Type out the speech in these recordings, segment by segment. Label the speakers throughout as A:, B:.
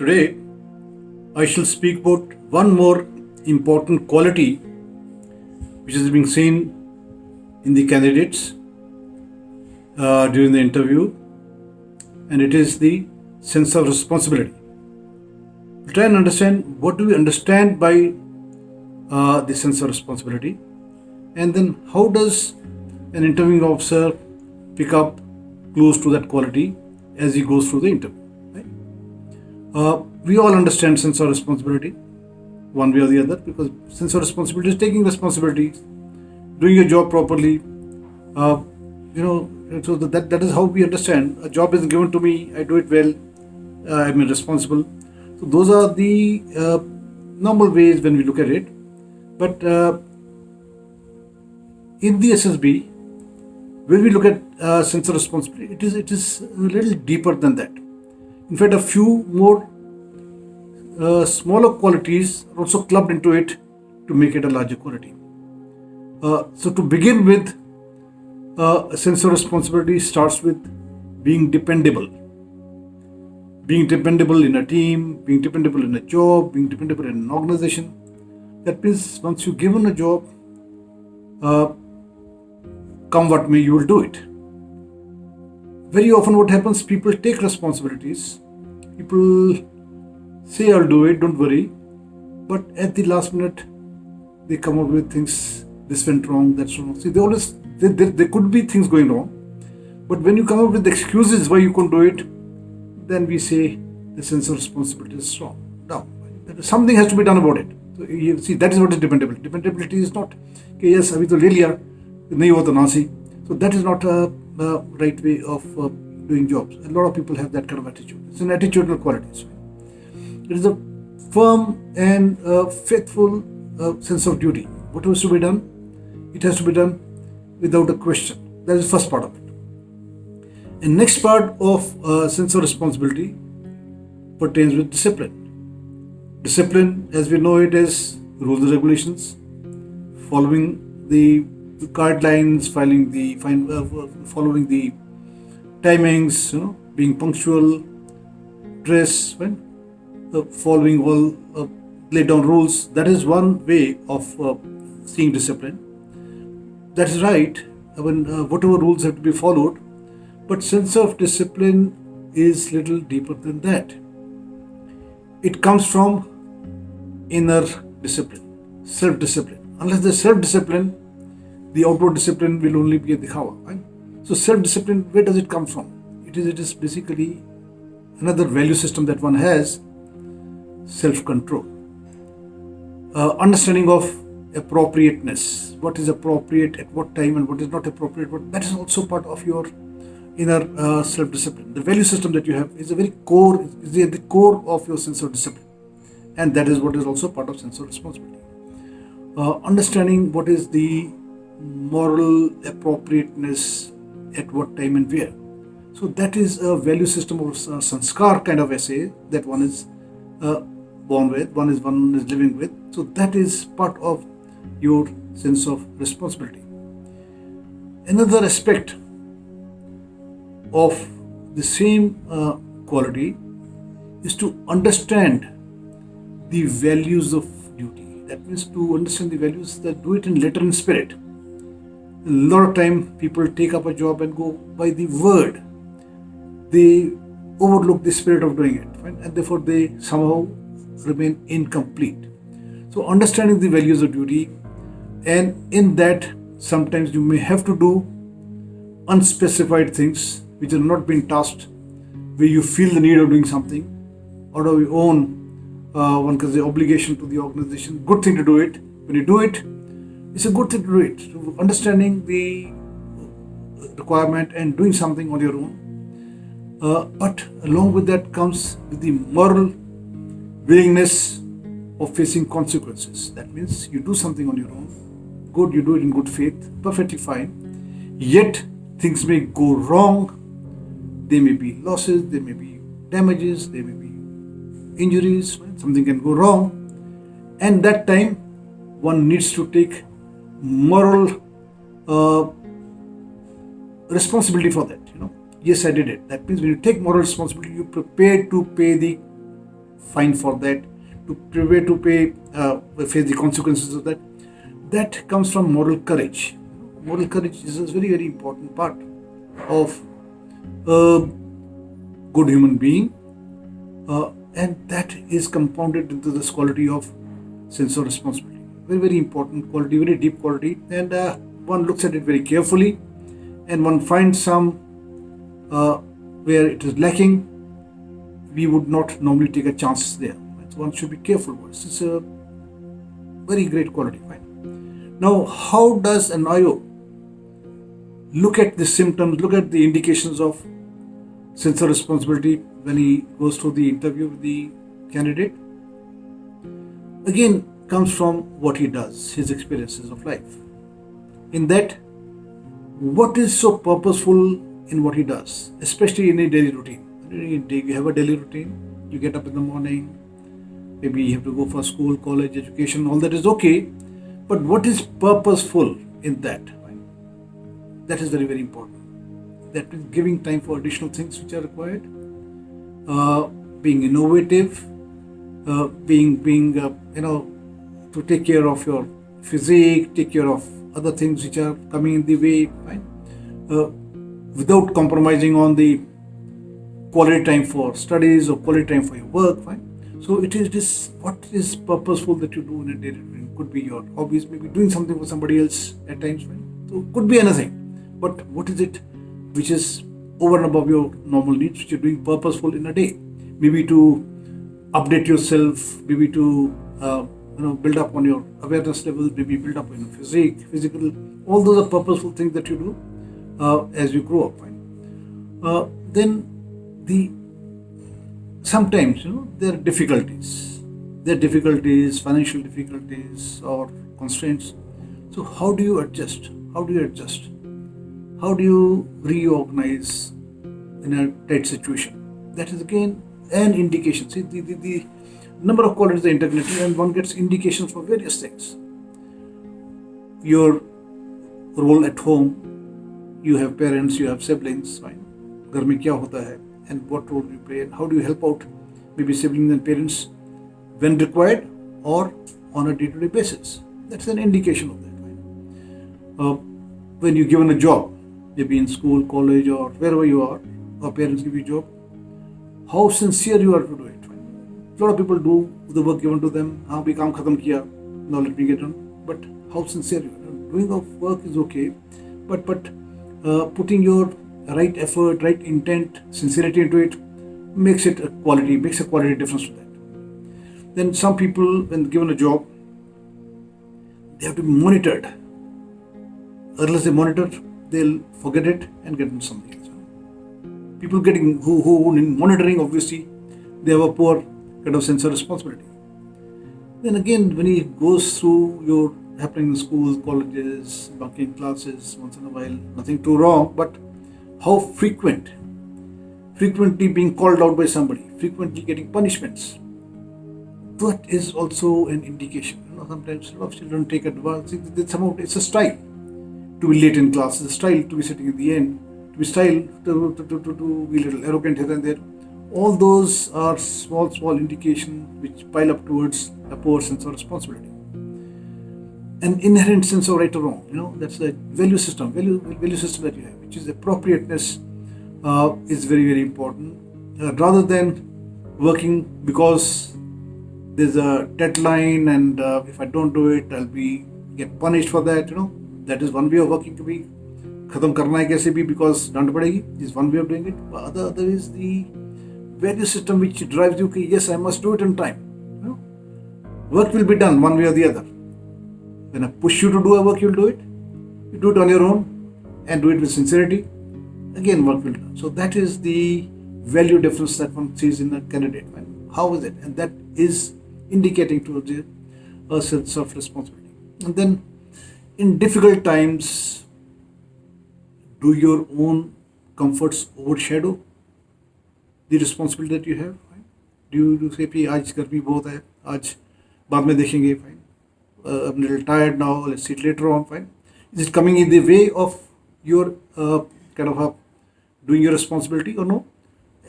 A: Today, I shall speak about one more important quality which is being seen in the candidates during the interview, and it is the sense of responsibility. We'll try and understand what do we understand by the sense of responsibility, and then how does an interviewing officer pick up clues to that quality as he goes through the interview. Right? We all understand sense of responsibility one way or the other, because sense of responsibility is taking responsibility, doing your job properly. So that is how we understand. A job is given to me, I do it well, I'm responsible. So those are the normal ways when we look at it. But in the SSB, when we look at sense of responsibility, it is a little deeper than that. In fact, a few more smaller qualities are also clubbed into it to make it a larger quality. So to begin with, a sense of responsibility starts with being dependable. Being dependable in a team, being dependable in a job, being dependable in an organization. That means once you're given a job, come what may, you will do it. Very often what happens, people take responsibilities. People say, I'll do it, don't worry. But at the last minute, they come up with things, this went wrong, that's wrong. See, there could be things going wrong. But when you come up with excuses why you couldn't do it, then we say the sense of responsibility is strong. Now, something has to be done about it. So you see, that is what is dependability. Dependability is not, okay, yes, abhi to le liya, nahi hua to nasi. So that is not a right way of doing jobs. A lot of people have that kind of attitude. It's an attitudinal quality. It is a firm and faithful sense of duty. What has to be done? It has to be done without a question. That is the first part of it. And next part of sense of responsibility pertains with discipline. Discipline, as we know it, as rules and regulations, following the guidelines, following the timings, being punctual, dress, right? Following all laid down rules. That is one way of seeing discipline. That is right. Whatever rules have to be followed, but sense of discipline is little deeper than that. It comes from inner discipline, self-discipline. Unless there's self-discipline, the outward discipline will only be a dikhawa. Right? So self-discipline, where does it come from? It is basically another value system that one has, self-control. Understanding of appropriateness. What is appropriate at what time and what is not appropriate. That is also part of your inner self-discipline. The value system that you have is at the core of your sense of discipline. And that is what is also part of sense of responsibility. Understanding what is the moral appropriateness at what time and where. So that is a value system of sanskar kind of essay that one is born with, one is living with. So that is part of your sense of responsibility. Another aspect of the same quality is to understand the values of duty. That means to understand the values that do it in letter and spirit. A lot of time people take up a job and go by the word. They overlook the spirit of doing it, right? And therefore they somehow remain incomplete. So understanding the values of duty, and in that sometimes you may have to do unspecified things which have not been tasked, where you feel the need of doing something out of your own, one can say, obligation to the organization. Good thing to do it. When you do it, it's a good thing to do it. So understanding the requirement and doing something on your own. But along with that comes with the moral willingness of facing consequences. That means you do something on your own. Good, you do it in good faith, perfectly fine. Yet things may go wrong. There may be losses, there may be damages, there may be injuries, right? Something can go wrong. And that time one needs to take moral responsibility for that. Yes, I did it. That means when you take moral responsibility, you're prepared to pay the fine for that, to prepare to pay, face the consequences of that. That comes from moral courage. Moral courage is a very, very important part of a good human being, and that is compounded into this quality of sense of responsibility. Very, very important quality, very deep quality, and one looks at it very carefully, and one finds some where it is lacking. We would not normally take a chance there. So one should be careful. It's a very great quality. Fine. Now, how does an IO look at the symptoms, look at the indications of sense of responsibility when he goes through the interview with the candidate? Again, comes from what he does, his experiences of life. In that, what is so purposeful in what he does, especially in a daily routine. You have a daily routine, you get up in the morning, maybe you have to go for school, college, education, all that is okay, but what is purposeful in that? That is very, very important. That is giving time for additional things which are required, being innovative, being to take care of your physique, take care of other things which are coming in the way, without compromising on the quality time for studies or quality time for your work. So it is this, what is purposeful that you do in a daily routine. Could be your hobbies, maybe doing something for somebody else at times. So could be anything. But what is it which is over and above your normal needs, which you're doing purposeful in a day? Maybe to update yourself, maybe to build up on your awareness level, maybe build up on your physical. All those are purposeful things that you do as you grow up. Then sometimes there are difficulties. There are difficulties, financial difficulties or constraints. So how do you adjust? How do you reorganize in a tight situation? That is again an indication. See, the number of qualities are integrated, and one gets indications for various things. Your role at home, you have parents, you have siblings, fine. घर में क्या होता है, and what role you play, and how do you help out maybe siblings and parents when required or on a day-to-day basis. That's an indication of that. Right? When you're given a job, maybe in school, college, or wherever you are, or parents give you a job, how sincere you are to do it. Right? A lot of people do the work given to them. हाँ भी काम खत्म किया, now let me get on. But how sincere you are. Doing of work is okay, but putting your right effort, right intent, sincerity into it makes a quality difference to that. Then some people, when given a job, they have to be monitored. Unless they monitor, they'll forget it and get into something else. People getting who in monitoring, obviously, they have a poor kind of sense of responsibility. Then again, when he goes through your happening in schools, colleges, bunking classes once in a while, nothing too wrong, but how frequently being called out by somebody, frequently getting punishments, that is also an indication. Sometimes a lot of children take advantage. It's a style to be late in class, it's a style to be sitting at the end, to be style to be a little arrogant here and there. All those are small indications which pile up towards a poor sense of responsibility. An inherent sense of right or wrong, that's the value system that you have, which is appropriateness, is very, very important. Rather than working because there's a deadline and if I don't do it, I'll get punished for that. That is one way of working, to be खत्म करना है कैसे भी because डांट पड़ेगी, is one way of doing it. Other is the value system which drives you. Yes, I must do it on time. Work will be done one way or the other. When I push you to do a work, you'll do it. You do it on your own and do it with sincerity. Again, work will be done. So that is the value difference that one sees in a candidate. How is it? And that is indicating to a sense of responsibility. And then, in difficult times, do your own comforts overshadow the responsibility that you have? Do you say, "आज गर्मी बहुत है, आज बाद में देखेंगे, fine. I'm a little tired now, let's see it later on, fine." Is it coming in the way of your doing your responsibility or no?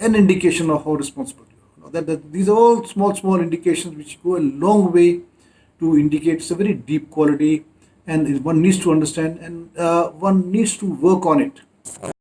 A: An indication of how responsible you are. These are all small indications which go a long way to indicate it's a very deep quality, and one needs to understand, and one needs to work on it.